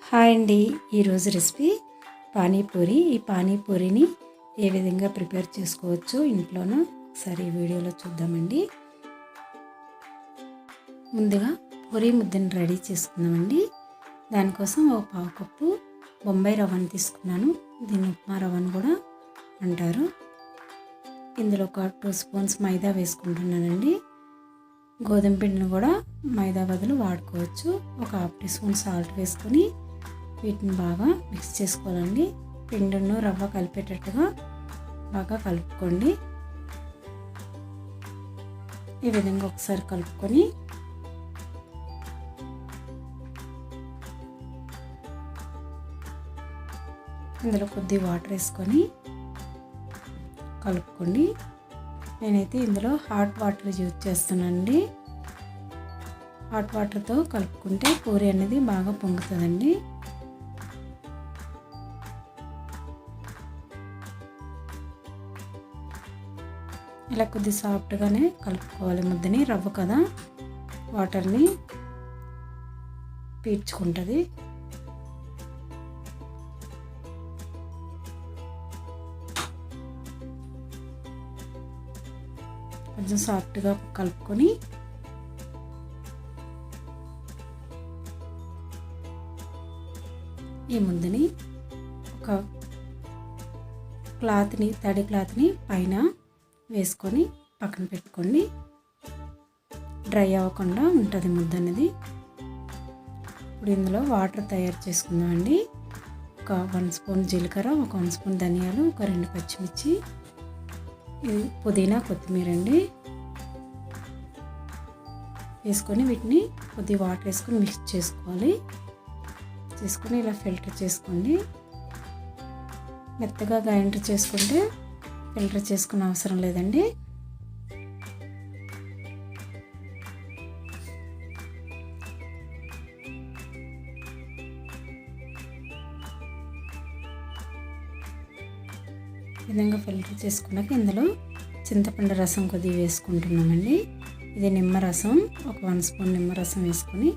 Hi అండి. ఈరోజు recipe panipuri. ఈ పానీపూరిని ఏ విధంగా ప్రిపేర్ చేసుకోవచ్చో ఇంట్లోనూ ఒకసారి ఈ వీడియోలో చూద్దామండి. ముందుగా పూరి ముద్దను రెడీ చేసుకుందామండి. దానికోసం ఒక పావు కప్పు బొంబాయి రవ్వను తీసుకున్నాను. దీన్ని ఉప్మా రవ్వను కూడా అంటారు. ఇందులో ఒక 2 స్పూన్స్ మైదా వేసుకుంటున్నానండి. గోధుమ పిండిని కూడా మైదా బదులు వాడుకోవచ్చు. ఒక 1/2 టీ స్పూన్ సాల్ట్ వేసుకొని వీటిని బాగా మిక్స్ చేసుకోవాలండి. పిండిను రవ్వ కలిపేటట్టుగా బాగా కలుపుకోండి. ఈ విధంగా ఒకసారి కలుపుకొని ఇందులో కొద్ది వాటర్ వేసుకొని కలుపుకోండి. నేనైతే ఇందులో హాట్ వాటర్ యూజ్ చేస్తున్నానండి. హాట్ వాటర్తో కలుపుకుంటే పూరి అనేది బాగా పొంగుతుందండి. ఇలా కొద్ది సాఫ్ట్గానే కలుపుకోవాలి. ముద్దని రవ్వ కదా వాటర్ని పీల్చుకుంటుంది. కొంచెం సాఫ్ట్గా కలుపుకొని ఈ ముద్దని ఒక తడి క్లాత్ని పైన వేసుకొని పక్కన పెట్టుకోండి. డ్రై అవ్వకుండా ఉంటుంది ముద్ద అనేది. ఇప్పుడు ఇందులో వాటర్ తయారు చేసుకుందామండి. ఒక 1 స్పూన్ జీలకర్ర, ఒక 1 స్పూన్ ధనియాలు, ఒక 2 పచ్చిమిర్చి, పుదీనా, కొత్తిమీర అండి వేసుకొని వీటిని కొద్ది వాటర్ వేసుకొని మిక్స్ చేసుకోవాలి. చేసుకొని ఇలా ఫిల్టర్ చేసుకోండి. మెత్తగా గ్రైండర్ చేసుకుంటే ఫిల్టర్ చేసుకునే అవసరం లేదండి. ఈ విధంగా ఫిల్టర్ చేసుకున్నాక ఇందులో చింతపండు రసం కొద్దిగా వేసుకుంటున్నామండి. ఇది నిమ్మరసం, ఒక 1 స్పూన్ నిమ్మరసం వేసుకొని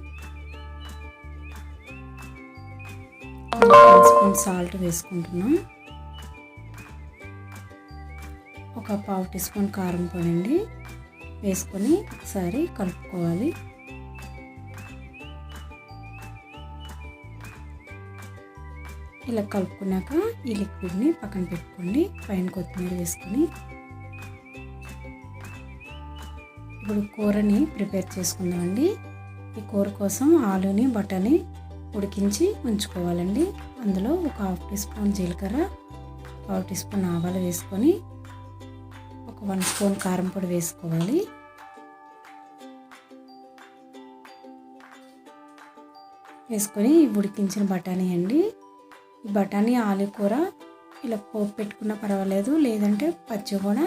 1 స్పూన్ సాల్ట్ వేసుకుంటున్నాం. ఒక పావు టీ స్పూన్ కారం పొడి అండి వేసుకొని ఒకసారి కలుపుకోవాలి. ఇలా కలుపుకున్నాక ఈ లిక్విడ్ని పక్కన పెట్టుకోండి. పైన కొత్తిమీర వేసుకొని ఇప్పుడు కూరని ప్రిపేర్ చేసుకుందామండి. ఈ కూర కోసం ఆలుని బటాని ఉడికించి ఉంచుకోవాలండి. అందులో ఒక 1/2 టీ స్పూన్ జీలకర్ర, 1/2 టీ స్పూన్ ఆవాలు వేసుకొని 1 స్పూన్ కారం పొడి వేసుకోవాలి. వేసుకొని ఉడికించిన బఠానీ అండి. ఈ బఠానీ ఆలు కూర ఇలా పోపు పెట్టుకున్నా పర్వాలేదు, లేదంటే పచ్చి కూడా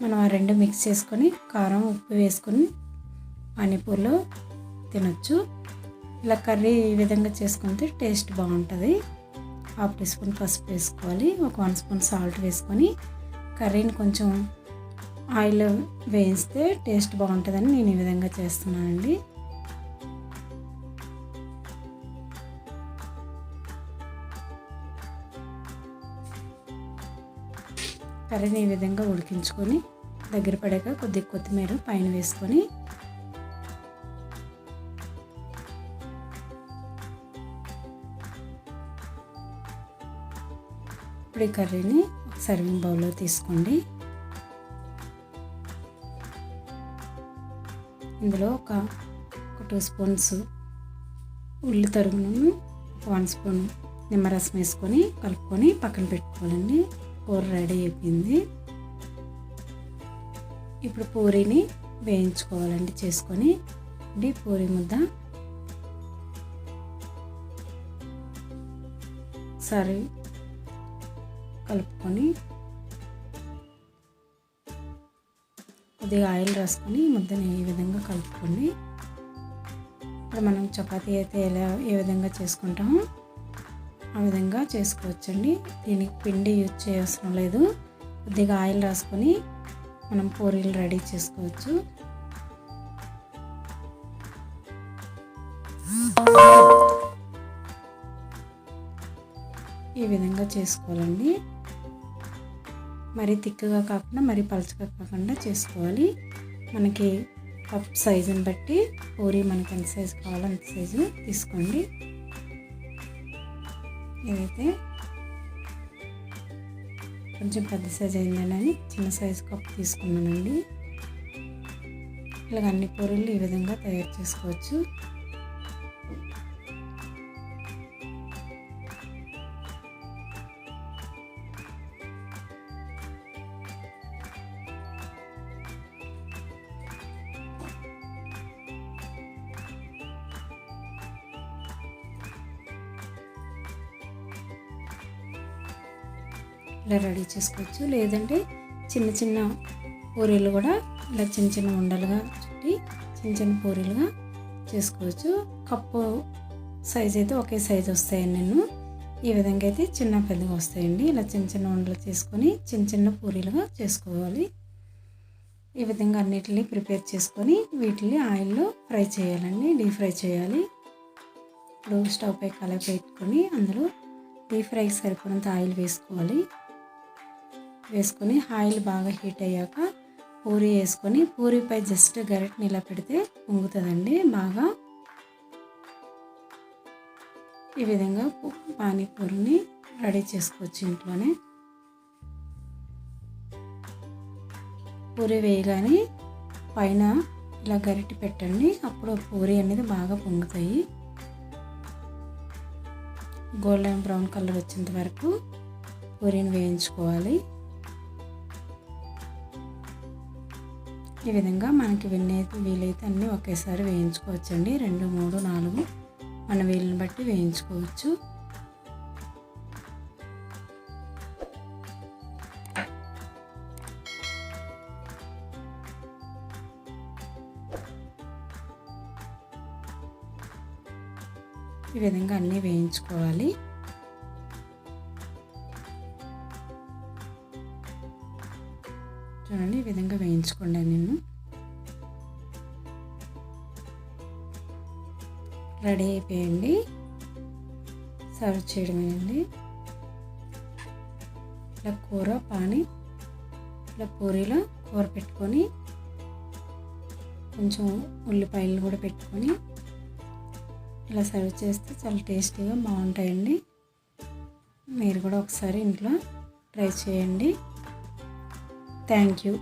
మనం ఆ రెండు మిక్స్ చేసుకొని కారం ఉప్పు వేసుకొని పానీపూరిలో తినొచ్చు. ఇలా కర్రీ ఈ విధంగా చేసుకుంటే టేస్ట్ బాగుంటుంది. 1/2 టీ స్పూన్ పసుపు వేసుకోవాలి. ఒక 1 స్పూన్ సాల్ట్ వేసుకొని కర్రీని కొంచెం ఆయిల్ వేయిస్తే టేస్ట్ బాగుంటుందని నేను ఈ విధంగా చేస్తున్నానండి. కర్రీని ఈ విధంగా ఉడికించుకొని దగ్గర పడాక కొద్దిగా కొత్తిమీర పైన వేసుకొని ఇప్పుడు ఈ కర్రీని సర్వింగ్ బౌల్లో తీసుకోండి. ఇందులో ఒక 2 స్పూన్స్ ఉల్లి తరుగును, 1 స్పూన్ నిమ్మరసం వేసుకొని కలుపుకొని పక్కన పెట్టుకోవాలండి. కూర రెడీ అయిపోయింది. ఇప్పుడు పూరీని వేయించుకోవాలండి. చేసుకొని పూరీ ముద్ద ఒకసారి కలుపుకొని కొద్దిగా ఆయిల్ రాసుకొని ముద్దని ఈ విధంగా కలుపుకోండి. ఇప్పుడు మనం చపాతీ అయితే ఏ విధంగా చేసుకుంటామో ఆ విధంగా చేసుకోవచ్చండి. దీనికి పిండి యూజ్ చేయవసరం లేదు. కొద్దిగా ఆయిల్ రాసుకొని మనం పూరీలు రెడీ చేసుకోవచ్చు. ఈ విధంగా చేసుకోవాలండి. మరీ తిక్కుగా కాకుండా మరీ పలుచగా కాకుండా చేసుకోవాలి. మనకి కప్ సైజుని బట్టి పూరి మనకి ఎంత సైజు కావాలో అంత సైజు తీసుకోండి. ఇదైతే కొంచెం పెద్ద సైజు అయిందని చిన్న సైజు కప్ తీసుకున్నానండి. ఇలాగ అన్ని పూరీలు ఈ విధంగా తయారు చేసుకోవచ్చు. ఇలా రెడీ చేసుకోవచ్చు. లేదంటే చిన్న చిన్న పూరీలు కూడా ఇలా చిన్న చిన్న ఉండలుగా చుట్టి చిన్న చిన్న పూరీలుగా చేసుకోవచ్చు. కప్పు సైజ్ అయితే ఒకే సైజు వస్తాయండి. నేను ఈ విధంగా అయితే చిన్న పెద్దగా వస్తాయండి. ఇలా చిన్న చిన్న ఉండలు చేసుకొని చిన్న చిన్న పూరీలుగా చేసుకోవాలి. ఈ విధంగా అన్నిటిని ప్రిపేర్ చేసుకొని వీటిని ఆయిల్లో ఫ్రై చేయాలండి. డీప్ ఫ్రై చేయాలి. ఇప్పుడు స్టవ్ పై కళాయి పెట్టుకొని అందులో డీప్ ఫ్రైకి సరిపడినంత ఆయిల్ వేసుకోవాలి. వేసుకొని ఆయిల్ బాగా హీట్ అయ్యాక పూరి వేసుకొని పూరిపై జస్ట్ గరిటెని ఇలా పెడితే పొంగుతుందండి బాగా. ఈ విధంగా పానీపూరిని రెడీ చేసుకోవచ్చు ఇంట్లోనే. పూరి వేయగానే పైన ఇలా గరిటె పెట్టండి. అప్పుడు పూరి అనేది బాగా పొంగుతాయి. గోల్డెన్ బ్రౌన్ కలర్ వచ్చేంత వరకు పూరిని వేయించుకోవాలి. ఈ విధంగా మనకి వీలైతే అన్నీ ఒకేసారి వేయించుకోవచ్చండి. 2, 3, 4 మన వీలుని బట్టి వేయించుకోవచ్చు. ఈ విధంగా అన్నీ వేయించుకోవాలి. చూడండి ఈ విధంగా వేయించుకోండి. నేను రెడీ అయిపోయండి. సర్వ్ చేయడమేనండి. ఇలా కూర పాని ఇలా పూరీలో కూర పెట్టుకొని కొంచెం ఉల్లిపాయలు కూడా పెట్టుకొని ఇలా సర్వ్ చేస్తే చాలా టేస్టీగా బాగుంటాయండి. మీరు కూడా ఒకసారి ఇంట్లో ట్రై చేయండి. Thank you.